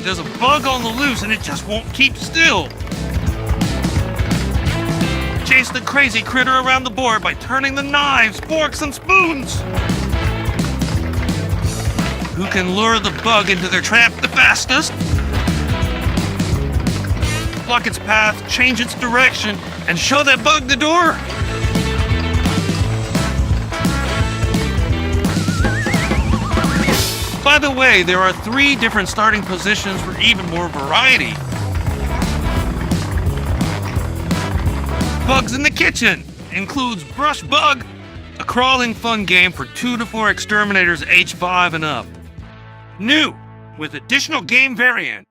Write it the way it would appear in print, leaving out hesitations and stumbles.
There's a bug on the loose and it just won't keep still. Chase the crazy critter around the board by turning the knives, forks, and spoons. Who can lure the bug into their trap the fastest? Block its path, change its direction, and show that bug the door. By the way, there are 3 different starting positions for even more variety. Bugs in the Kitchen includes Brush Bug, a crawling fun game for 2 to 4 exterminators age 5 and up. New, with additional game variant.